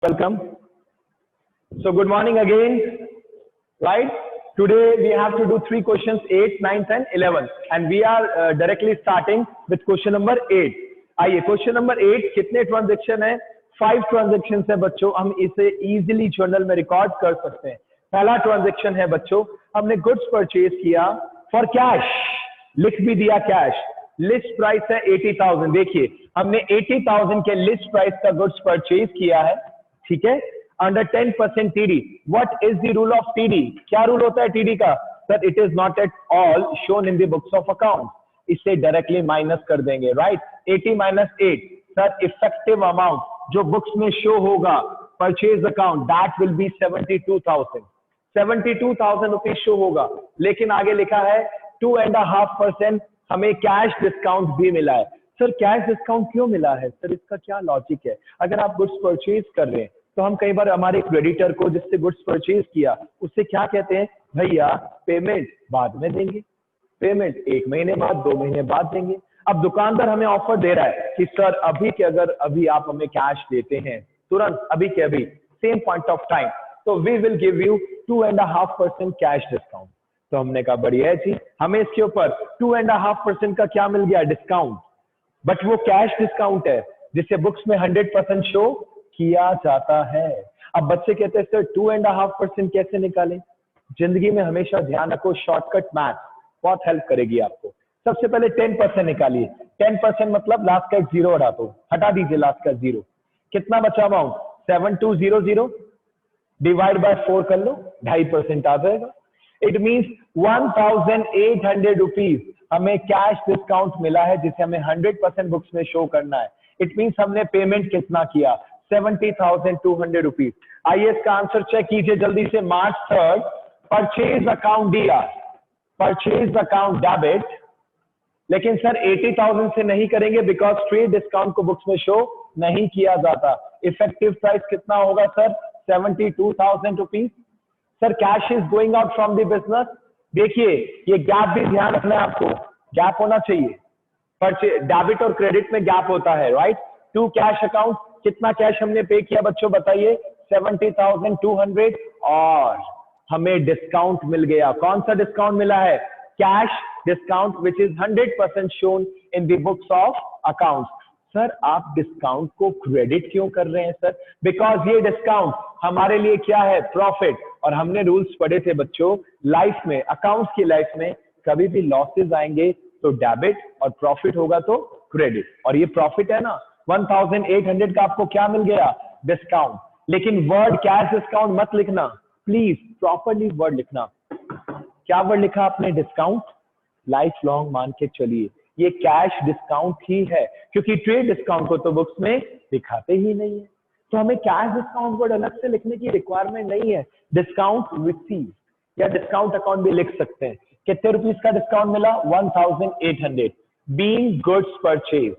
Welcome. So good morning again. Right? Today we have to do 3 questions, 8, 9, 10, 11, and we are directly starting with question number 8. आइए question number 8 कितने transaction है? 5 transaction है बच्चों. हम इसे easily journal में record कर सकते हैं. पहला ट्रांजेक्शन है बच्चों, हमने गुड्स परचेज किया फॉर कैश, लिख भी दिया कैश. लिस्ट प्राइस है 80,000. देखिए हमने 80,000 के लिस्ट प्राइस का गुड्स परचेज किया है. ठीक है, under 10% TD. What is the rule of TD? क्या रूल होता है TD का? Sir it is not at all shown in the books of account. इससे डायरेक्टली माइनस कर देंगे. राइट, 80 - 8. सर इफेक्टिव अमाउंट जो बुक्स में शो होगा purchase account, that will be 72,000. 72,000 rupees show होगा. लेकिन आगे लिखा है 2.5% हमें कैश डिस्काउंट भी मिला है. सर कैश डिस्काउंट क्यों मिला है? सर इसका क्या लॉजिक है? अगर आप गुड्स परचेज कर रहे हैं तो हम कई बार हमारे क्रेडिटर को जिससे गुड्स परचेज किया उससे क्या कहते हैं, भैया पेमेंट बाद में देंगे, पेमेंट 1 महीने बाद, 2 महीने बाद देंगे. अब दुकानदार हमें ऑफर दे रहा है कि सर अभी के अगर अभी आप हमें कैश देते हैं तुरंत, अभी के अभी, सेम पॉइंट ऑफ टाइम, तो we will give you 2.5% cash discount. तो हमने कहा बढ़िया है जी, हमें इसके ऊपर 2.5% का क्या मिल गया? डिस्काउंट. बट वो कैश डिस्काउंट है जिसे बुक्स में 100% शो किया जाता है. अब बच्चे कहते हैं सर 2.5% कैसे निकालें? जिंदगी में हमेशा ध्यान रखो, शॉर्टकट मैथ बहुत हेल्प करेगी आपको. सबसे पहले 10% निकालिए. 10% मतलब लास्ट का एक जीरो हटा दो, हटा दीजिए लास्ट का जीरो. कितना बचा अमाउंट? 7200. डिवाइड बाय 4 कर लो, 2.5% आ जाएगा. इट मीन्स 1,800 रुपीज हमें कैश डिस्काउंट मिला है जिसे हमें 100% बुक्स में शो करना है. इट मीन्स हमने पेमेंट कितना किया? 70,200 रुपीज. आइए इसका आंसर चेक कीजिए जल्दी से. मार्च 3 परचेज अकाउंट दिया, परचेज अकाउंट डेबिट. लेकिन सर 80,000 से नहीं करेंगे बिकॉज ट्रेड डिस्काउंट को बुक्स में शो नहीं किया जाता. इफेक्टिव प्राइस कितना होगा sir? 72,000 rupees. Sir cash is going out from the business. देखिए ये गैप भी ध्यान रखना है आपको, गैप होना चाहिए. डेबिट और क्रेडिट में गैप होता है. Right, to cash account. कितना कैश हमने पे किया बच्चों बताइए? 70,200. और हमें डिस्काउंट मिल गया. कौन सा डिस्काउंट मिला है? Cash discount which is 100% shown in the books of account. Sir आप डिस्काउंट को क्रेडिट क्यों कर रहे हैं सर? बिकॉज ये डिस्काउंट हमारे लिए क्या है? प्रॉफिट. और हमने रूल्स पढ़े थे बच्चों लाइफ में, अकाउंट्स की लाइफ में कभी भी लॉसेस आएंगे तो डेबिट और प्रॉफिट होगा तो क्रेडिट. और ये प्रॉफिट है ना. 1,800 का आपको क्या मिल गया? डिस्काउंट. लेकिन वर्ड कैश डिस्काउंट मत लिखना प्लीज, प्रॉपरली वर्ड लिखना. क्या वर्ड लिखा आपने? डिस्काउंट. लाइफ लॉन्ग मान के चलिए ये कैश डिस्काउंट ही है, क्योंकि ट्रेड डिस्काउंट को तो बुक्स में दिखाते ही नहीं है. तो हमें कैश डिस्काउंट वर्ड अलग से लिखने की रिक्वायरमेंट नहीं है. डिस्काउंट रिसीव या डिस्काउंट अकाउंट भी लिख सकते हैं. कितने रुपीस का डिस्काउंट मिला? 1,800. Being goods purchase,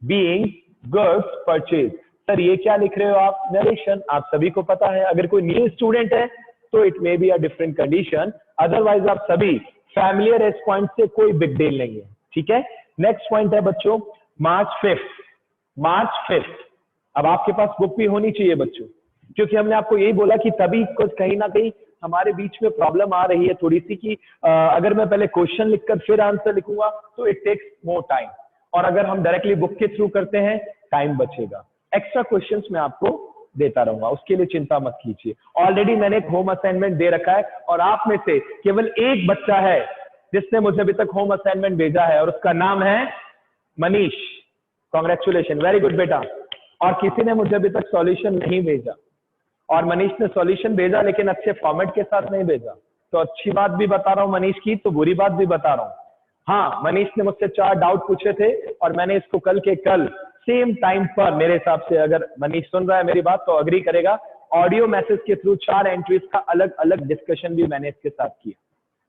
being goods purchase. Sir ये क्या लिख रहे हो आप? नरेशन. आप सभी को पता है, अगर कोई न्यू स्टूडेंट है तो it may be a different condition, otherwise आप सभी फैमिलियर इस पॉइंट से कोई बिग डील नहीं है. ठीक है. नेक्स्ट पॉइंट है बच्चों मार्च 5. मार्च 5. अब आपके पास बुक भी होनी चाहिए बच्चों, क्योंकि हमने आपको यही बोला कि तभी कुछ कहीं ना कहीं हमारे बीच में प्रॉब्लम आ रही है थोड़ी सी कि अगर मैं पहले क्वेश्चन लिखकर फिर आंसर लिखूंगा तो इट टेक्स मोर टाइम, और अगर हम डायरेक्टली बुक के थ्रू करते हैं टाइम बचेगा. एक्स्ट्रा क्वेश्चंस मैं आपको देता रहूंगा, उसके लिए चिंता मत कीजिए. ऑलरेडी मैंने एक होम असाइनमेंट दे रखा है और आप में से केवल एक बच्चा है जिसने मुझे अभी तक होम असाइनमेंट भेजा है और उसका नाम है मनीष. कॉन्ग्रेचुलेशन, वेरी गुड बेटा. और किसी ने मुझे अभी तक सॉल्यूशन नहीं भेजा, और मनीष ने सॉल्यूशन भेजा लेकिन अच्छे फॉर्मेट के साथ नहीं भेजा. तो अच्छी बात भी बता रहा हूं मनीष की, तो बुरी बात भी बता रहा हूं. हाँ, मनीष ने मुझसे 4 डाउट पूछे थे और मैंने इसको कल के कल सेम टाइम पर, मेरे हिसाब से अगर मनीष सुन रहा है मेरी बात तो अग्री करेगा, ऑडियो मैसेज के थ्रू 4 एंट्रीज का अलग अलग डिस्कशन भी मैंने इसके साथ किया.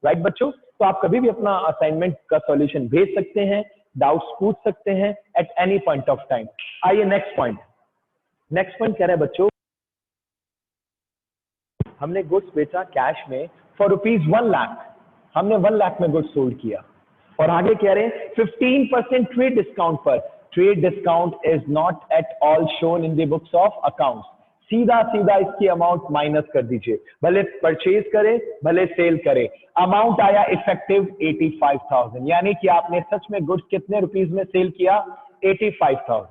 राइट बच्चों, तो आप कभी भी अपना असाइनमेंट का सॉल्यूशन भेज सकते हैं, डाउट्स पूछ सकते हैं at any point of time. आइए नेक्स्ट पॉइंट. नेक्स्ट पॉइंट कह रहे हैं बच्चों, हमने गुड्स बेचा कैश में फॉर रुपीज 1 लाख. हमने 1 लाख में गुड्स सोल्ड किया. और आगे कह रहे हैं 15% ट्रेड डिस्काउंट पर. Trade discount is not at all shown in the books of accounts. सीधा सीधा इसकी अमाउंट माइनस कर दीजिए, भले परचेज करे भले सेल करे। अमाउंट आया इफेक्टिव 85,000, यानी कि आपने सच में गुड्स कितने रुपीस में सेल किया? 85,000।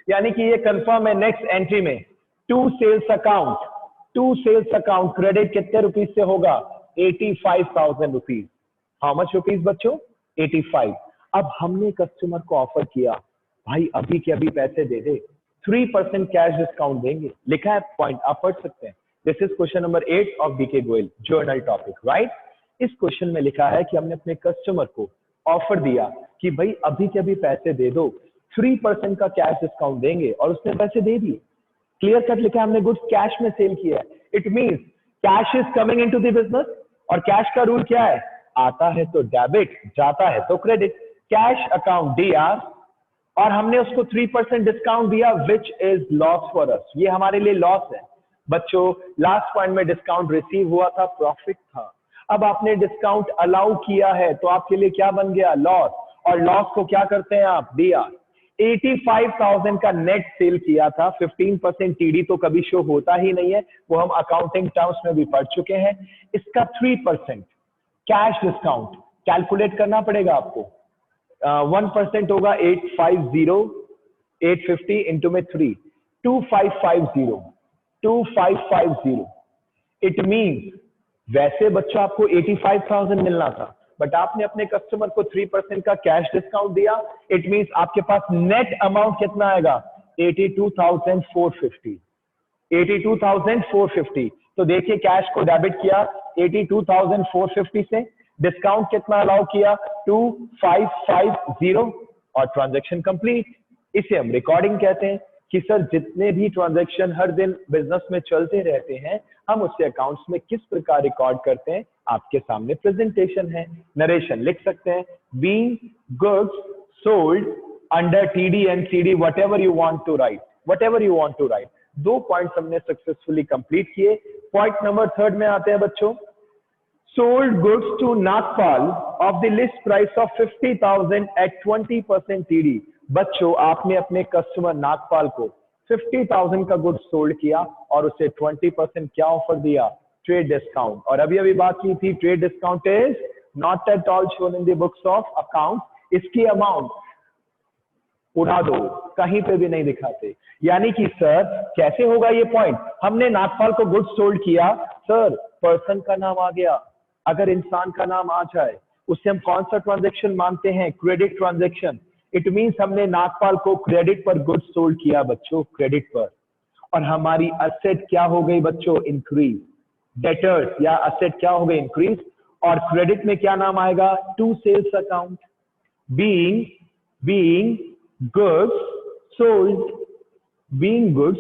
यानी कि ये कंफर्म है नेक्स्ट एंट्री में टू सेल्स अकाउंट क्रेडिट कितने रुपीस से होगा? 85,000 रुपीज। हाउ मच रुपीज बच्चों? 85। अब हमने कस्टमर को ऑफर किया, भाई अभी के अभी पैसे दे दे, 3% कैश डिस्काउंट देंगे। लिखा है पॉइंट, आप पढ़ सकते हैं। This is question number 8 of B K Goyal journal topic, right. इस क्वेश्चन में लिखा है कि हमने अपने कस्टमर को ऑफर दिया कि भाई अभी के अभी पैसे दे दो, 3% का कैश डिस्काउंट देंगे, और उसने पैसे दे दिए। क्लियर कट लिखा है, हमने गुड्स कैश में सेल किया है। It means cash is coming into the business, और कैश का रूल क्या है? आता है तो डेबिट, जाता है तो क्रेडिट। कैश अकाउंट डीआर, और हमने उसको 3% डिस्काउंट दिया, which is loss for us. ये हमारे लिए लॉस है बच्चों। लास्ट पॉइंट में डिस्काउंट रिसीव हुआ था, प्रॉफिट था। अब आपने डिस्काउंट अलाउ किया है तो आपके लिए क्या बन गया? लॉस। और लॉस को क्या करते हैं आप? डीआर। 85,000 का नेट सेल किया था, 15% टीडी तो कभी शो होता ही नहीं है, वो हम अकाउंटिंग टर्म्स में भी पढ़ चुके हैं। इसका 3% कैश डिस्काउंट कैलकुलेट करना पड़ेगा आपको। 1% होगा 850 इंटू में 3, 2550। इट मीन्स वैसे बच्चों आपको 85,000 मिलना था, बट आपने अपने कस्टमर को 3% का कैश डिस्काउंट दिया। इट मीन्स आपके पास नेट अमाउंट कितना आएगा? 82,450। 82,450। तो देखिए कैश को डेबिट किया 82,450 से, डिस्काउंट कितना अलाउ किया? 2550, और ट्रांजैक्शन कंप्लीट। इसे हम रिकॉर्डिंग कहते हैं कि सर जितने भी ट्रांजैक्शन हर दिन बिजनेस में चलते रहते हैं, हम उससे अकाउंट्स में किस प्रकार रिकॉर्ड करते हैं, आपके सामने प्रेजेंटेशन है। नरेशन लिख सकते हैं, being goods sold under TD and CD, whatever you want to write. 2 points हमने सक्सेसफुली कंप्लीट किए। पॉइंट नंबर 3 में आते हैं बच्चों। sold goods to Nagpal of the list price of 50,000 at 20% TD। बच्चों आपने अपने कस्टमर नागपाल को 50,000 का गुड्स सोल्ड किया और उसे 20% क्या ऑफर दिया? Trade discount. और अभी अभी बात की थी, trade discount is not at all shown in the books of account. इसकी अमाउंट उड़ा दो, कहीं पे भी नहीं दिखाते। यानी कि सर कैसे होगा ये पॉइंट? हमने नागपाल को गुड्स सोल्ड किया, सर पर्सन का नाम आ गया। अगर इंसान का नाम आ जाए उससे हम कौन सा ट्रांजैक्शन मानते हैं? Credit transaction. इट मींस हमने नागपाल को क्रेडिट पर गुड्स सोल्ड किया बच्चों, क्रेडिट पर। और हमारी असेट क्या हो गई बच्चों? इंक्रीज। डेटर्स या असेट क्या हो गई? इंक्रीज। और क्रेडिट में क्या नाम आएगा? To sales account, being goods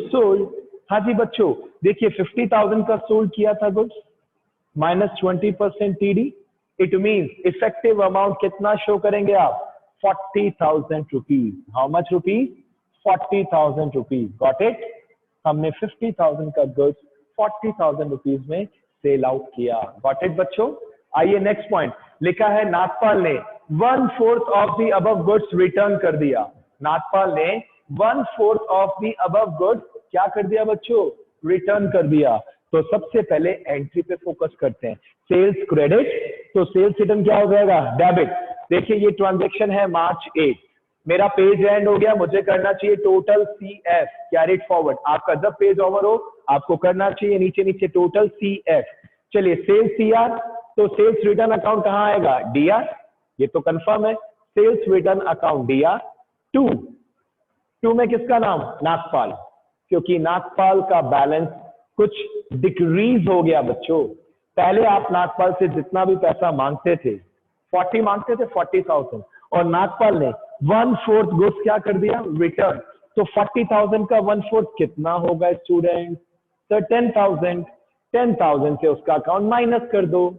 sold. हाँ जी बच्चों, देखिए 50,000 का सोल्ड किया था goods, minus 20% TD. It means effective amount कितना शो करेंगे आप? 40,000 rupees. How much rupees? 40,000 rupees. Got it? हमने 50,000 का गुड्स 40,000 रुपीज में सेल आउट किया। गॉट इट बच्चों? आइए नेक्स्ट पॉइंट। लिखा है नागपाल ने 1/4 of the above goods return कर दिया। नागपाल ने 1/4 ऑफ द अबव गुड्स क्या कर दिया बच्चों? रिटर्न कर दिया। तो सबसे पहले एंट्री पे फोकस करते हैं, सेल्स क्रेडिट। तो सेल्स रिटर्न क्या हो जाएगा? डेबिट। देखिए ये ट्रांजैक्शन है March 8, मेरा पेज एंड हो गया, मुझे करना चाहिए टोटल CF, कैरिड फॉरवर्ड। आपका जब पेज ओवर हो आपको करना चाहिए नीचे नीचे टोटल CF। चलिए सेल्स CR, तो सेल्स रिटर्न अकाउंट कहां आएगा? DR। ये तो कंफर्म है, सेल्स रिटर्न अकाउंट DR। 2 में किसका नाम? नागपाल, क्योंकि नागपाल का बैलेंस कुछ डिक्रीज हो गया बच्चों। पहले आप नागपाल से जितना भी पैसा मांगते थे, 40 मांगते थे, 40,000, और नागपाल ने 1/4 गुड्स क्या कर दिया? रिटर्न। तो 40,000 का 1/4 कितना होगा स्टूडेंट? तो 10,000। 10,000 से उसका अकाउंट माइनस कर दो।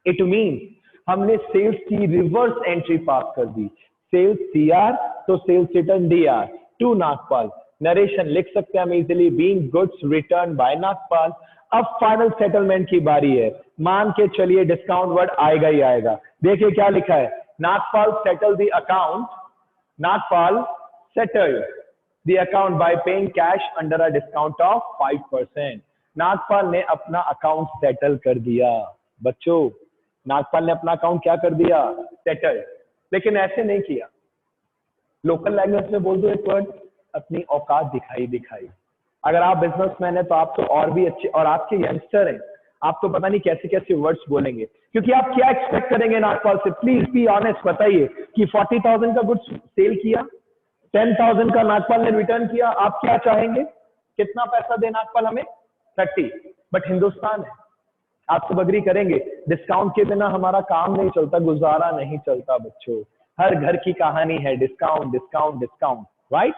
इट मीन हमने सेल्स की रिवर्स एंट्री पास कर दी। सेल्स CR, तो sales return DR to Nagpal. Narration लिख सकते हैं हम easily, being goods return by Nagpal. अब फाइनल सेटलमेंट की बारी है। मान के चलिए डिस्काउंट वर्ड आएगा ही आएगा। देखिए क्या लिखा है, Nagpal settle the account, Nagpal settled the account by paying cash under a discount of 5%. Nagpal ने अपना अकाउंट सेटल कर दिया बच्चों, नागपाल ने अपना अकाउंट क्या कर दिया, सेटल। लेकिन ऐसे नहीं किया, लोकल लैंग्वेज में बोल दो एक वर्ड, अपनी औकात दिखाई दिखाई। अगर आप बिजनेसमैन है तो आप तो और भी अच्छे, और आपके यंगस्टर हैं, आप तो पता नहीं कैसे कैसे वर्ड्स बोलेंगे, क्योंकि आप क्या एक्सपेक्ट करेंगे नागपाल से? प्लीज बी ऑनेस्ट, बताइए कि 40,000 का गुड्स सेल किया, 10,000 का नागपाल ने रिटर्न किया, आप क्या चाहेंगे? कितना पैसा दे नागपाल हमें? 30। बट हिंदुस्तान है, आप सब अग्री करेंगे, डिस्काउंट के बिना हमारा काम नहीं चलता, गुजारा नहीं चलता बच्चों। हर घर की कहानी है डिस्काउंट डिस्काउंट डिस्काउंट, राइट?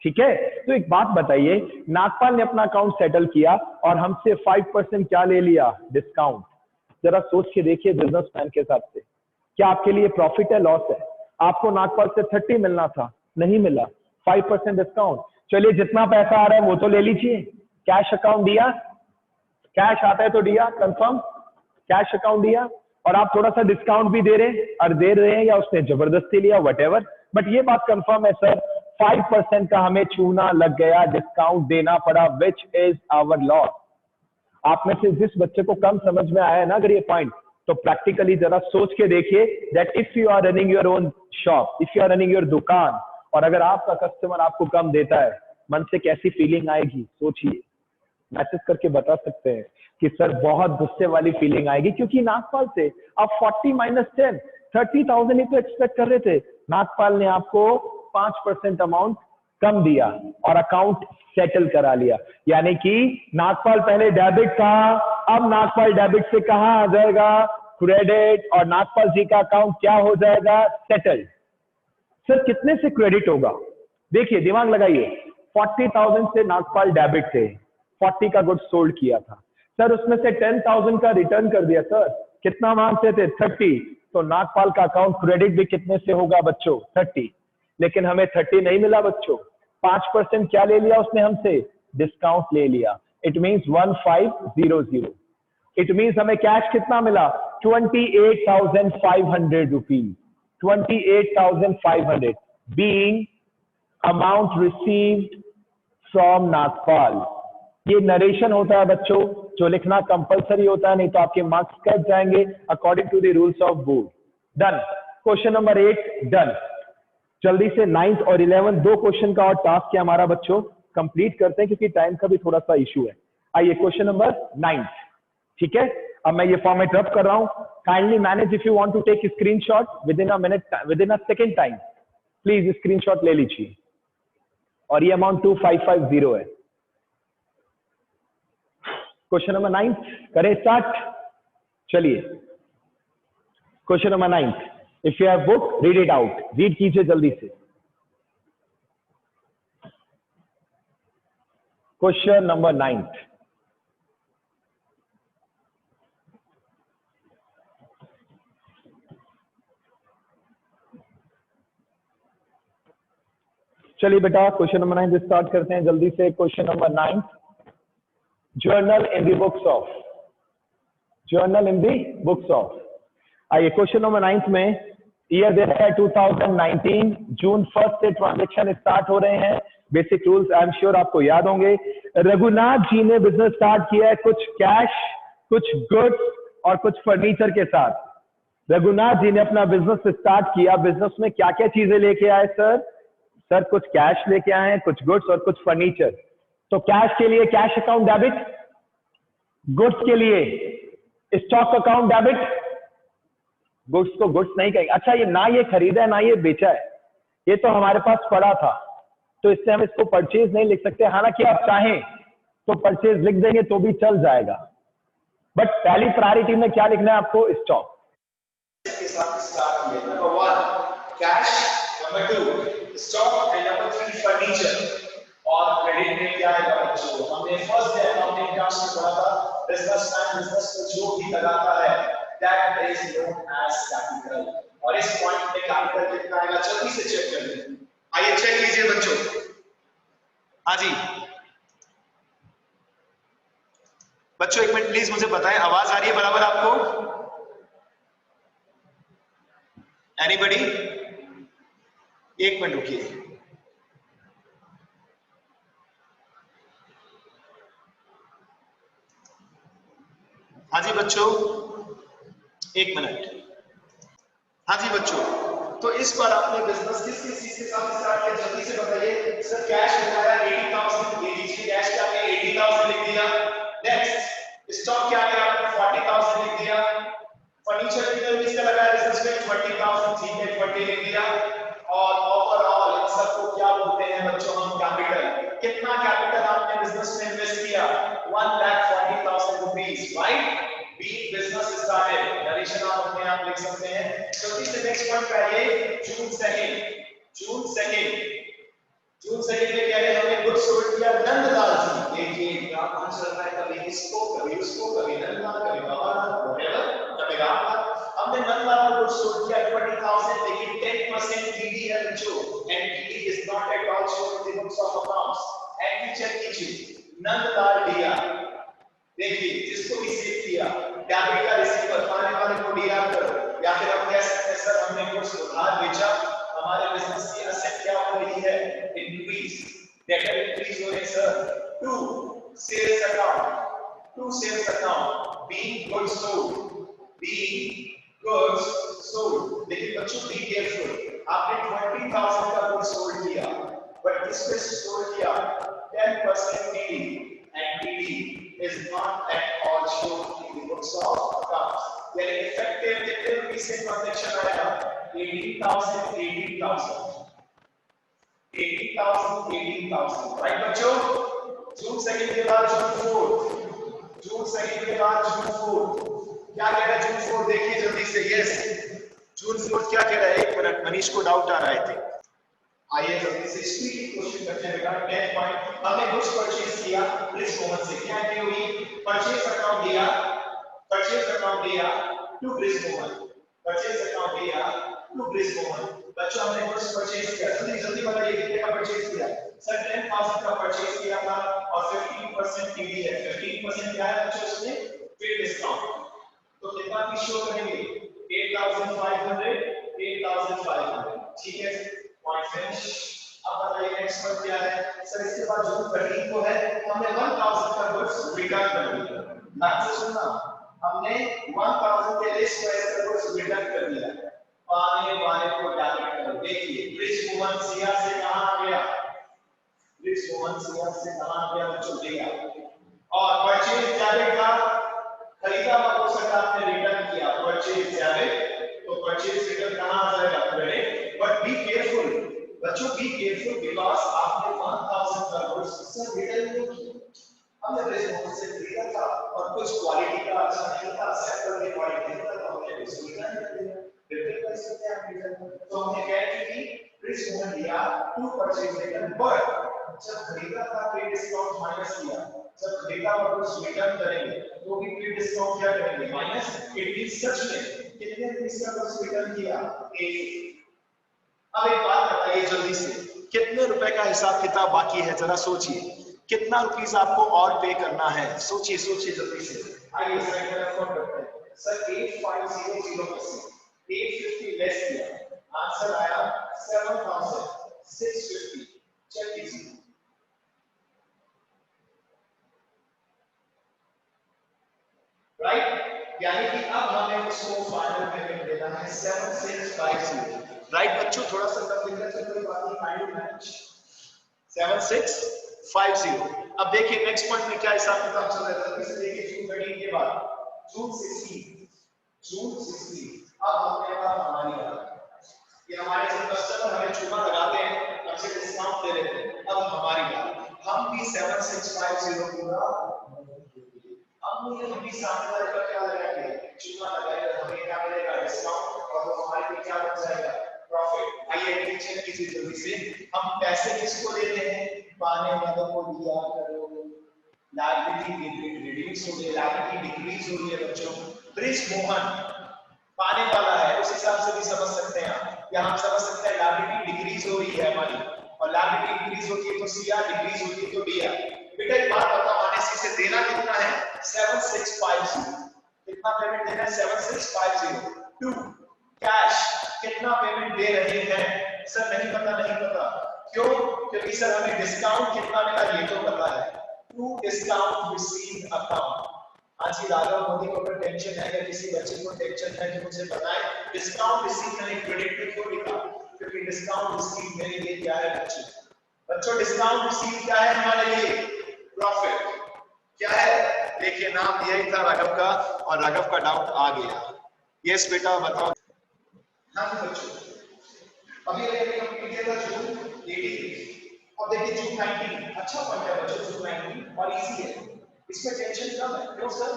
ठीक है, तो एक बात बताइए, नागपाल ने अपना अकाउंट सेटल किया और हमसे 5% क्या ले लिया? डिस्काउंट। जरा सोच के देखिए बिजनेसमैन के हिसाब से, क्या आपके लिए प्रॉफिट है, लॉस है? आपको नागपाल से 30 मिलना था, नहीं मिला, 5% डिस्काउंट। चलिए जितना पैसा आ रहा है वो तो ले लीजिए, कैश अकाउंट दिया, कैश आता है तो दिया, कंफर्म कैश अकाउंट दिया, और आप थोड़ा सा डिस्काउंट भी दे रहे हैं या उसने जबरदस्ती लिया, वटेवर, बट ये बात कंफर्म है सर, 5% का हमें छूना लग गया, डिस्काउंट देना पड़ा, विच इज आवर लॉस। आप में से जिस बच्चे को कम समझ में आया है ना अगर ये पॉइंट, तो प्रैक्टिकली जरा सोच के देखिए that if you are running your own shop, if you are running your दुकान, और अगर आपका कस्टमर आपको कम देता है, मन से कैसी फीलिंग आएगी? सोचिए, मैसेज करके बता सकते हैं कि सर बहुत गुस्से वाली फीलिंग आएगी, क्योंकि नागपाल से आप 40 माइनस 10, 30,000 ही तो एक्सपेक्ट कर रहे थे, नागपाल ने आपको 5% अमाउंट कम दिया और अकाउंट सेटल करा लिया। यानी कि नागपाल पहले डेबिट था, अब नागपाल डेबिट से कहां आ जाएगा? क्रेडिट, और नागपाल जी का अकाउंट क्या हो जाएगा? सेटल। सर कितने से क्रेडिट होगा? देखिए दिमाग लगाइए, 40,000 से नागपाल डेबिट थे, 40 का गुड्स सोल्ड किया था सर, उसमें से 10,000 का रिटर्न कर दिया सर, कितना मांगते थे? 30, तो नागपाल का अकाउंट क्रेडिट भी कितने से होगा बच्चों? 30। लेकिन हमें 30 नहीं मिला बच्चों, 5% क्या ले लिया उसने हमसे? डिस्काउंट ले लिया। It means 1500। इट मींस हमें कैश कितना मिला? 28,500 rupees, 28,500 being amount received from Nagpal. ये नरेशन होता है बच्चों, जो लिखना कंपलसरी होता है, नहीं तो आपके मार्क्स कट जाएंगे according to the rules of board. Done, question number 8 done. जल्दी से 9th और 11th दो क्वेश्चन का और टास्क है हमारा बच्चों, कंप्लीट करते हैं क्योंकि टाइम का भी थोड़ा सा इशू है। आइए क्वेश्चन नंबर 9, ठीक है, अब मैं ये फॉर्मेट रब कर रहा हूं, kindly manage if you want to take screenshot within a minute, within a second time, please screenshot ले लीजिए। और ये अमाउंट 2550 है। क्वेश्चन नंबर 9 करें स्टार्ट। चलिए question number 9, if you have book read it out, read कीजिए जल्दी से। क्वेश्चन नंबर 9, चलिए बेटा क्वेश्चन नंबर 9 स्टार्ट करते हैं जल्दी से। Question number 9, journal in the books of, journal in the books of. आइए क्वेश्चन नंबर 9 में ईयर देता है 2019, जून 1 से ट्रांजेक्शन स्टार्ट हो रहे हैं। Basic rules I am sure आपको याद होंगे। रघुनाथ जी ने बिजनेस स्टार्ट किया है कुछ कैश, कुछ गुड्स और कुछ फर्नीचर के साथ। रघुनाथ जी ने अपना बिजनेस स्टार्ट किया, बिजनेस में क्या क्या चीजें लेके आए सर? सर कुछ कैश लेके आए हैं, कुछ गुड्स और कुछ फर्नीचर। तो कैश के लिए कैश अकाउंट डेबिट, गुड्स के लिए स्टॉक अकाउंट डेबिट। गुड्स को गुड्स नहीं कहेंगे, अच्छा ये ना ये खरीदा है ना ये बेचा है, ये तो हमारे पास पड़ा था, तो इससे हम इसको परचेज नहीं लिख सकते। हालांकि आप चाहें तो परचेज लिख देंगे तो भी चल जाएगा, बट पहली प्रायोरिटी में क्या लिखना है आपको? स्टॉक। इसके साथ स्टार्ट किया, number 1 cash, number 2 stock and number 3 furniture. और क्रेडिट में क्या है बच्चों? हमने फर्स्ट डे अकाउंटिंग टर्म्स में पढ़ा था, बिजनेसमैन बिजनेस को जो भी लगाता है that is known as capital. और इस पॉइंट पे कैपिटल कितना आएगा जल्दी से चेक कर लें। आइए चेक कीजिए बच्चों। हाँ जी बच्चों, एक मिनट प्लीज मुझे बताएं, आवाज आ रही है बराबर आपको? एनीबॉडी? एक मिनट रुकिए। हाँ जी बच्चों, एक मिनट। हाँ जी बच्चों, तो इस बार आपने बिजनेस किस किस चीज के साथ स्टार्ट किया, जल्दी से बताइए। सर कैश लगाया 80,000, ये लीजिए कैश क्या किया, 80,000 लिख दिया। नेक्स्ट स्टॉक क्या किया आपने, 40,000 लिख दिया। फर्नीचर किसका लगाया बिजनेस में, 20,000, ठीक है 20 लिख दिया। और ओवरऑल इन सबको क्या बोलते हैं बच्चों, हम कैपिटल। कितना कैपिटल आपने बिजनेस में इन्वेस्ट किया, 1,40,000 rupees, right. Being business started, narration आप अपने आप लिख सकते हैं। जल्दी से नेक्स्ट पॉइंट पे आइए। जून सेकंड में कह रहे हैं हमने गुड सोल्ड किया नंदलाल जी। देखिए ग्राफ कौन चल रहा है, कभी इसको कभी उसको, कभी नंदलाल कभी बाबा व्हाटएवर, कभी रामलाल। हमने नंदलाल को गुड सोल्ड किया 20,000, लेकिन 10% टीडी है बच्चों, and TD is not at all shown in the books of accounts. And check कीजिए नंदलाल दिया, देखिए जिसको भी सेव किया डेबिट का रिसीवर पाने वाले को डीआर करो, या फिर हम कह सकते हैं सर हमने कुछ उधार बेचा, हमारे बिजनेस की एसेट क्या हो रही है, इंक्रीज, डेटर इंक्रीज हो रही sir. To sales account being good sold, लेकिन बच्चों बी केयरफुल, आपने 20,000 का गुड सोल्ड किया, बट किस पे सोल्ड किया, 10% TD, and TD is not at all shown in the books of accounts. Their effective कितने रुपीस से ट्रांजैक्शन आया, 18,000, राइट बच्चों। जून सेकंड के बाद जून फोर्थ, क्या कह रहा है जून फोर्थ, देखिए जल्दी से। यस, जून फोर्थ क्या कह रहा है, एक मिनट, मनीष को डाउट आ रहा है। आइए जल्दी से स्पीड क्वेश्चन करते हैं बेटा। 10 पॉइंट, हमने गुड्स परचेज किया प्लीज मोहन से, क्या की हुई, परचेज अकाउंट दिया टू ब्रिज मोहन, बच्चों हमने गुड्स परचेज किया, जल्दी बताइए कितने का परचेज किया, सर 10,000 का परचेज किया था और 15% टीडी है, 15% क्या है बच्चों इसमें, फिर डिस्काउंट, तो कितना की शो करेंगे, 8,500, ठीक है पॉइंट फिनिश। अब बताइए नेक्स्ट पॉइंट क्या है, सर इसके बाद जून 13 को है, हमने 1,000 का गुड्स रिटर्न कर दिया, ध्यान से सुनना, हमने 1,000 के लिस्ट प्राइस का गुड्स रिटर्न कर दिया, पाने वाले को टारगेट करो। देखिए ब्रिज मोहन सिया से कहां गया, बच्चों गया, और परचेज डेबिट का खरीदा हुआ गुड्स का आपने रिटर्न किया, परचेज डेबिट, तो परचेज रिटर्न कहां आ जाएगा, क्रेडिट। बट बी केयरफुल बच्चों, बी केयरफुल, बिकॉज़ आपने 1,000 का गुड्स से रिटर्न नहीं किया, हमने ब्रिज मोहन से खरीदा था और कुछ क्वालिटी का अच्छा नहीं था, सैंपल की क्वालिटी नहीं था, तो हमने उसको रिटर्न कर दिया, रिटर्न कर सकते हैं आप रिटर्न। तो हमने क्या की, ब्रिज मोहन लिया टू परचेज रिटर्न, बट जब खरीदा था पे डिस्काउंट माइनस किया, जब खरीदा हुआ कुछ रिटर्न करेंगे तो भी पे डिस्काउंट क्या करेंगे, माइनस। इट मींस सच में कितने रुपीस का कुछ रिटर्न किया, 1। अब एक बात बताइए जल्दी से, कितने रुपए का हिसाब किताब बाकी है, जरा सोचिए, कितना रुपीस आपको और पे करना है, सोचिए जल्दी से। आइए साइड में फोन करते हैं, सर 8500 850 लेस किया, आंसर आया 7,650, चेक कीजिए। राइट, यानी कि अब हमें उसको फाइनल पेमेंट देना है 7,650, राइट बच्चों, थोड़ा सा कम लिखना चाहिए, कोई बात नहीं, फाइनल मैच 7,650। अब देखिए नेक्स्ट पॉइंट में क्या हिसाब किताब चल रहा है, जल्दी से देखिए। जून 13 के बाद जून 16, अब हमने हमारी बात, ये हमारे जो कस्टमर हमें चूना लगाते हैं, हमसे डिस्काउंट ले लेते हैं, अब हमारी बात, हम भी 7,650 पूरा, हम भी सामने वाले का क्या लगाएंगे, चूना लगाएंगे, हमें क्या मिलेगा, डिस्काउंट, और वो हमारे लिए क्या बन जाएगा, प्रॉफिट। आइए चेक कीजिए जल्दी से, हम पैसे किसको देते हैं, पाने वालों को दिया करो, लायबिलिटी रिड्यूस हो गई, लायबिलिटी डिक्रीज हो रही है बच्चों। ब्रिज मोहन पाने वाला है, उस हिसाब से भी समझ सकते हैं आप, या हम समझ सकते हैं लायबिलिटी डिक्रीज हो रही है हमारी, और लायबिलिटी इंक्रीज होती है तो सीआर, डिक्रीज होती है तो डीआर। बेटा एक बात बताओ, आने से देना कितना है, 7,650, कितना पेमेंट देना है, 7,650। टू कैश कितना पेमेंट दे रहे हैं, सर नहीं पता, क्यों, क्योंकि सर हमें डिस्काउंट कितना मिला ये तो पता है, टू डिस्काउंट रिसीव्ड अकाउंट, आज की राघव मोदी को अगर टेंशन है या किसी बच्चे को टेंशन है तो मुझे बताएं डिस्काउंट रिसीव मैंने क्रेडिट में क्यों लिखा, क्योंकि डिस्काउंट रिसीव मेरे लिए क्या है बच्चों, बच्चों डिस्काउंट रिसीव क्या है हमारे लिए, प्रॉफिट क्या है, देखिए नाम यही था राघव का और राघव का डाउट आ गया। यस बेटा बताओ। हाँ बच्चों अभी हमने कंप्लीट किया था जून 18, अब देखिए जून 19 अच्छा पॉइंट है बच्चों, जून 19 और इजी है, इसमें टेंशन कम है, क्यों सर,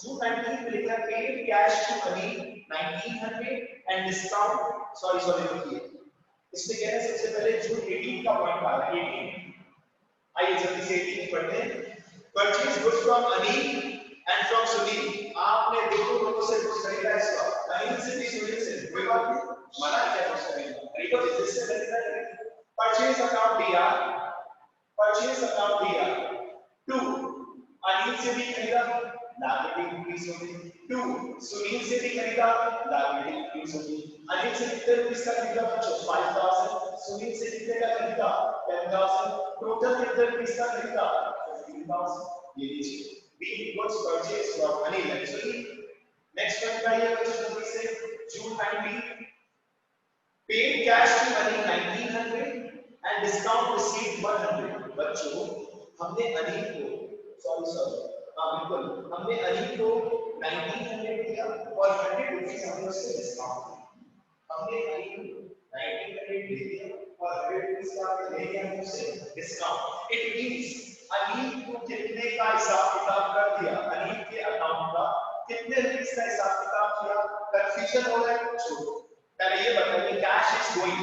जून 19 में लिखा है paid cash to Mani 1900 and discount sorry रुकिए, इसमें कह रहे हैं सबसे पहले जून 18 का पॉइंट आ रहा है 18, आइए जल्दी से 18 पढ़ते हैं। Purchase goods from Anil and from Sunil, आपने दोनों लोगों से कुछ खरीदा इसका, अनिल से भी सुनील से, कोई बात नहीं, मना क्या कुछ खरीदा, खरीदो जिससे खरीदा है। परचेज अकाउंट दिया, परचेज अकाउंट दिया, 2 अनिल से भी खरीदा, लायबिलिटी इंक्रीज होगी, 2 सुनील से भी खरीदा, लायबिलिटी इंक्रीज होगी। अनिल से कितने रुपीस का खरीदा बच्चों 5000, सुनील से कितने का खरीदा 10000, टोटल कितने रुपीस का खरीदा 15000, ये लीजिए B goods purchase from Anil and Sunil. Next point का ये बच्चों जल्दी से June 19 paid cash to Mani 1900 and discount received 100, बच्चों हमने अनिल को सॉरी हाँ बिल्कुल हमने अनिल को 1900 दिया और 100 रुपीस हमने उससे डिस्काउंट दिया, हमने अनिल को 1900 दे दिया और 100 रुपीस का ले लिया उससे डिस्काउंट, इट मींस अनिल को कितने का हिसाब किताब कर दिया, अनिल के अकाउंट का कितने रुपीस का हिसाब किताब किया, कंफ्यूजन हो रहा है छोड़ो, पहले ये बताइए कैश इज गोइंग,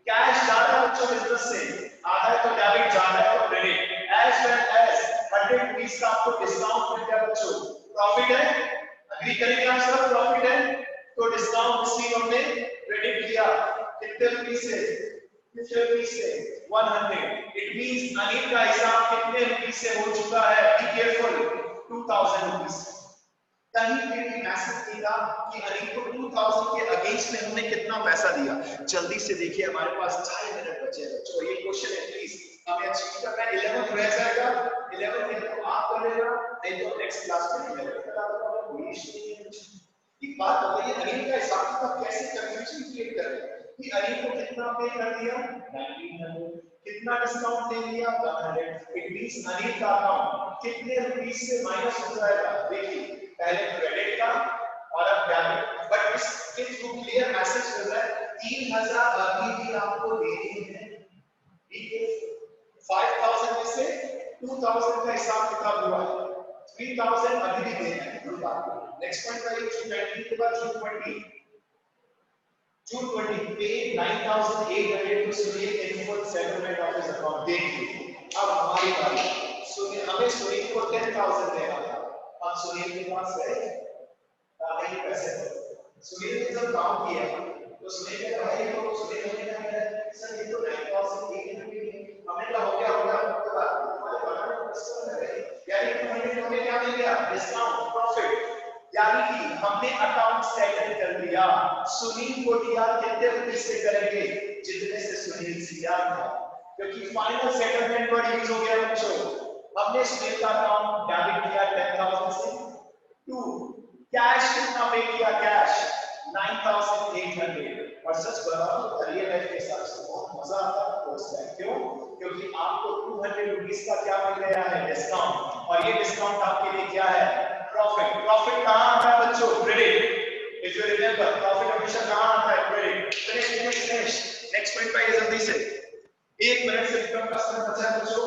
कैश जा रहा है बच्चों बिजनेस से, आधा है तो डेबिट जा रहा है तो credit, as well as 100 rupees का आपको डिस्काउंट मिल गया बच्चों, प्रॉफिट है, अग्री करेंगे आप सब, प्रॉफिट है तो डिस्काउंट रिसीव हमने क्रेडिट किया कितने रुपीस से, कितने रुपीस से 100, इट मींस अनिल का हिसाब कितने रुपीस से हो चुका है, बी केयरफुल 2000 रुपीस। कहीं पे भी मैसेज दिया कि अनिल को 2000 के अगेंस्ट में हमने कितना पैसा दिया, जल्दी से देखिए हमारे पास 4 मिनट बचे हैं बच्चों, ये क्वेश्चन है प्लीज हमें अचीव करना है, 11 रह जाएगा, 11 में तो आप कर लेना नहीं तो नेक्स्ट क्लास में 11 करा दूंगा, कोई इशू नहीं है। एक बात बताइए अनिल का हिसाब किताब कैसे कंफ्यूजन क्रिएट कर रहे हैं कि अनिल को कितना पे कर दिया 1900, कितना डिस्काउंट दे दिया 100, इट मींस अनिल का अकाउंट कितने रुपीस से माइनस हो जाएगा, देखिए पहले क्रेडिट का और अब डेबिट, बट इसके थ्रू क्लियर मैसेज कर रहा है 3000 अभी भी आपको देनी है, ठीक है 5000 में से 2000 का हिसाब किताब हुआ है, 3000 अभी भी देना है, कोई बात नहीं। नेक्स्ट पॉइंट का ये जून 19 के बाद जून 20 पे 9800 to Sunil in full settlement of his account, देखिए अब हमारी बारी, सुनील हमें सुनील को 10000 देना था, अब सुनील के पास है नहीं पैसे, सुनील ने जब काम किया तो सुनील ने कहा ये तो सुनील ने कहा सर ये तो 9800 हमें क्या हो गया तो बात हमारे बनाने को कस्टमर है, यानी कि हमें क्या मिल गया डिस्काउंट प्रॉफिट, यानी कि हमने अकाउंट सेटल कर दिया, सुनील को दिया कितने रुपीस से करेंगे जितने से सुनील दिया था, क्योंकि फाइनल सेटलमेंट वर्ड यूज हो गया बच्चों, हमने सुनील का अकाउंट डेबिट किया 10000 से, 2 कैश कितना पे किया, कैश 9800, और सच बताओ तो रियल लाइफ के हिसाब से बहुत मजा आता है कोर्स में, क्यों, क्योंकि आपको 200 रुपीस का क्या मिल गया है डिस्काउंट, और ये डिस्काउंट आपके लिए क्या है प्रॉफिट, प्रॉफिट कहां आता है बच्चों credit, if you remember profit हमेशा कहां आता है क्रेडिट, फिनिश। नेक्स्ट पॉइंट पे जल्दी से 1 मिनट से कम का समय बचा है बच्चों,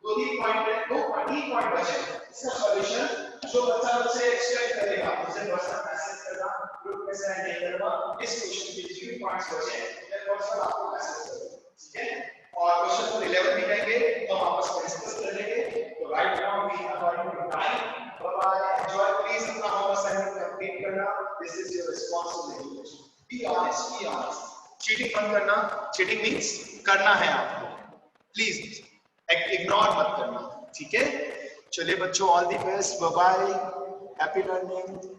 2 ही पॉइंट बचे, इसका सॉल्यूशन जो बच्चा मुझसे एक्सप्लेन करेगा मुझे व्हाट्सएप मैसेज करना, ग्रुप में सेंड नहीं करना, इस क्वेश्चन के जितने पॉइंट्स बचे मैं व्हाट्सएप आपको मैसेज करूंगा, ठीक है, और क्वेश्चन नंबर 11 भी करेंगे तो हम आपस में डिस्कस कर लेंगे, तो right now we are going to time, bye bye, enjoy, please अपना होमवर्क असाइनमेंट कंप्लीट करना, this is your responsibility, be honest, cheating मत करना, चीटिंग मींस करना है आपको, प्लीज इग्नोर मत करना, ठीक है, चलिए बच्चों all the best, bye bye, happy learning.